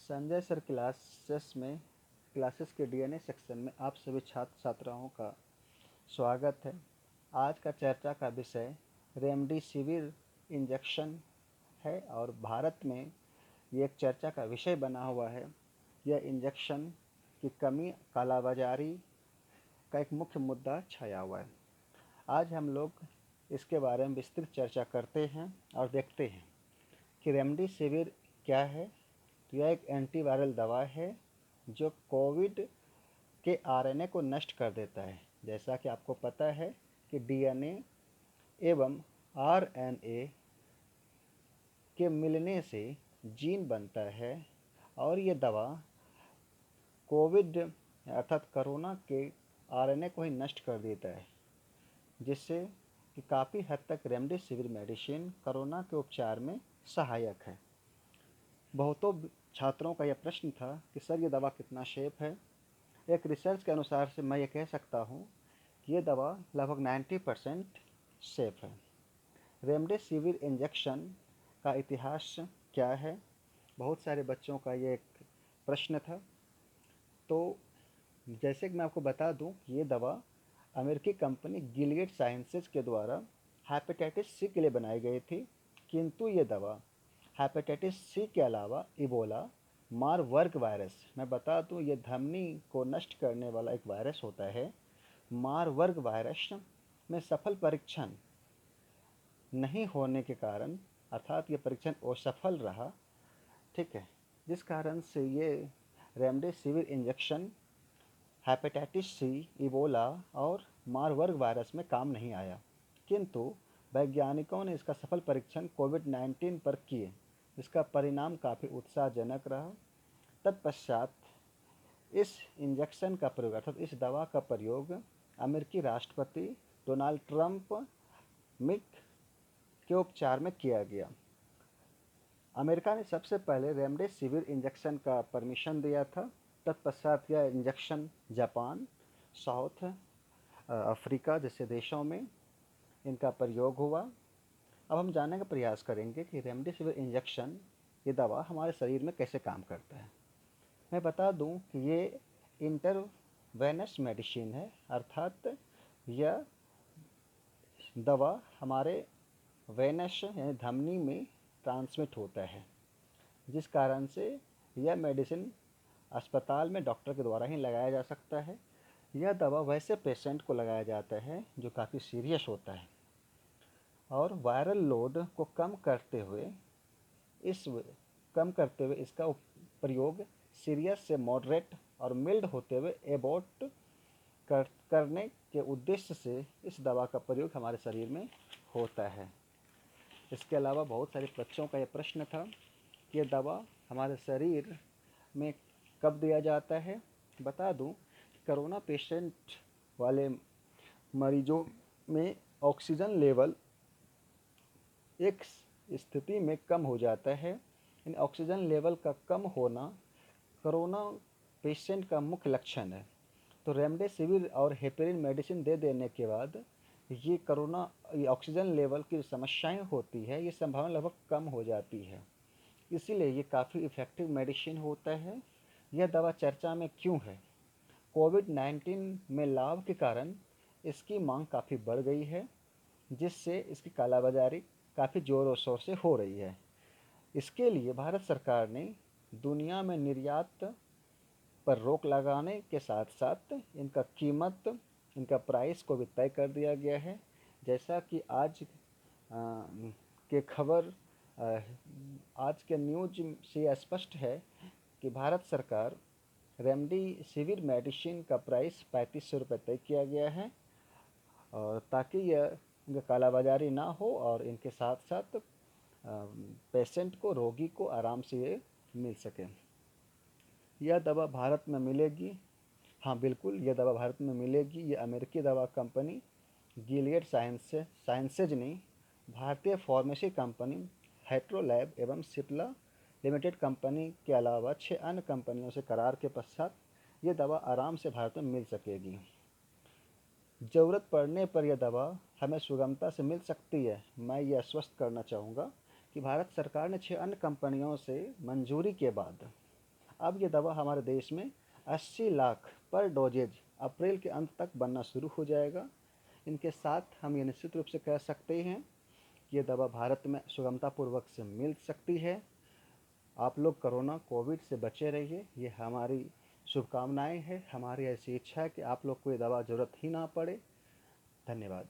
Sanjay sir classes के DNA section में आप सभी छात्र छात्राओं का स्वागत है। आज का चर्चा का विषय रेमडेसिविर इंजेक्शन है और भारत में ये एक चर्चा का विषय बना हुआ है। यह इंजेक्शन की कमी, कालाबाजारी का एक मुख्य मुद्दा छाया हुआ है। आज हम लोग इसके बारे में विस्तृत चर्चा करते हैं और देखते हैं कि रेमडेसिविर क्या है। तो यह एक एंटीवायरल दवा है जो कोविड के आरएनए को नष्ट कर देता है। जैसा कि आपको पता है कि डीएनए एवं आरएनए के मिलने से जीन बनता है और ये दवा कोविड अर्थात कोरोना के आरएनए को ही नष्ट कर देता है, जिससे कि काफ़ी हद तक रेमडेसिविर मेडिसिन कोरोना के उपचार में सहायक है। बहुतों छात्रों का यह प्रश्न था कि सर ये दवा कितना सेफ है। एक रिसर्च के अनुसार से मैं ये कह सकता हूँ कि ये दवा लगभग 90% सेफ है। रेमडेसिविर इंजेक्शन का इतिहास क्या है, बहुत सारे बच्चों का ये एक प्रश्न था। तो जैसे कि मैं आपको बता दूं कि ये दवा अमेरिकी कंपनी गिलियड साइंसेज के द्वारा हेपेटाइटिस सी के लिए बनाई गई थी, किंतु ये दवा हेपेटाइटिस सी के अलावा इबोला, मारबर्ग वायरस, मैं बता दूं ये धमनी को नष्ट करने वाला एक वायरस होता है, मारबर्ग वायरस में सफल परीक्षण नहीं होने के कारण, अर्थात ये परीक्षण असफल रहा, ठीक है, जिस कारण से ये remdesivir injection hepatitis C, Ebola और मारबर्ग वायरस में काम नहीं आया। किंतु वैज्ञानिकों ने इसका सफल परीक्षण कोविड-19 पर किए, जिसका परिणाम काफ़ी उत्साहजनक रहा। तत्पश्चात इस इंजेक्शन का प्रयोग अर्थात इस दवा का प्रयोग अमेरिकी राष्ट्रपति डोनाल्ड ट्रंप मिक के उपचार में किया गया। अमेरिका ने सबसे पहले रेमडेसिविर इंजेक्शन का परमिशन दिया था। तत्पश्चात यह इंजेक्शन जापान, साउथ अफ्रीका जैसे देशों में इनका प्रयोग हुआ। अब हम जानने का प्रयास करेंगे कि रेमडेसिविर इंजेक्शन ये दवा हमारे शरीर में कैसे काम करता है। मैं बता दूं कि ये इंटरवेनस मेडिसिन है, अर्थात यह दवा हमारे वेनस यानी धमनी में ट्रांसमिट होता है, जिस कारण से यह मेडिसिन अस्पताल में डॉक्टर के द्वारा ही लगाया जा सकता है। यह दवा वैसे पेशेंट को लगाया जाता है जो काफ़ी सीरियस होता है और वायरल लोड को कम करते हुए इसका प्रयोग सीरियस से मॉडरेट और मिल्ड होते हुए एबॉर्ट करने के उद्देश्य से इस दवा का प्रयोग हमारे शरीर में होता है। इसके अलावा बहुत सारे बच्चों का यह प्रश्न था कि यह दवा हमारे शरीर में कब दिया जाता है। बता दूं, कोरोना पेशेंट वाले मरीजों में ऑक्सीजन लेवल एक स्थिति में कम हो जाता है। इन ऑक्सीजन लेवल का कम होना कोरोना पेशेंट का मुख्य लक्षण है। तो रेमडेसिविर और हेपेरिन मेडिसिन दे देने के बाद ये ऑक्सीजन लेवल की समस्याएं होती है, ये संभावना लगभग कम हो जाती है। इसीलिए ये काफ़ी इफ़ेक्टिव मेडिसिन होता है। यह दवा चर्चा में क्यों है? कोविड-19 में लाभ के कारण इसकी मांग काफ़ी बढ़ गई है, जिससे इसकी कालाबाजारी काफ़ी ज़ोर और शोर से हो रही है। इसके लिए भारत सरकार ने दुनिया में निर्यात पर रोक लगाने के साथ साथ इनका प्राइस को भी तय कर दिया गया है। जैसा कि के खबर आज के न्यूज से यह स्पष्ट है कि भारत सरकार रेमडेसिविर मेडिसिन का प्राइस 3500 रुपये तय किया गया है, और ताकि यह इनका कालाबाजारी ना हो और इनके साथ साथ पेशेंट को, रोगी को आराम से ये मिल सके। यह दवा भारत में मिलेगी, हाँ बिल्कुल यह दवा भारत में मिलेगी। ये अमेरिकी दवा कंपनी गिलियड साइंसेज ने भारतीय फार्मेसी कंपनी हेट्रोलैब एवं सिप्ला लिमिटेड कंपनी के अलावा 6 अन्य कंपनियों से करार के पश्चात ये दवा आराम से भारत में मिल सकेगी। ज़रूरत पड़ने पर यह दवा हमें सुगमता से मिल सकती है। मैं ये आश्वस्त करना चाहूँगा कि भारत सरकार ने 6 अन्य कंपनियों से मंजूरी के बाद अब ये दवा हमारे देश में 80 लाख पर डोजेज अप्रैल के अंत तक बनना शुरू हो जाएगा। इनके साथ हम ये निश्चित रूप से कह सकते हैं कि ये दवा भारत में सुगमतापूर्वक से मिल सकती है। आप लोग कोविड से बचे रहिए, ये हमारी शुभकामनाएं हैं। हमारी ऐसी इच्छा है कि आप लोग को ये दवा ज़रूरत ही ना पड़े। धन्यवाद।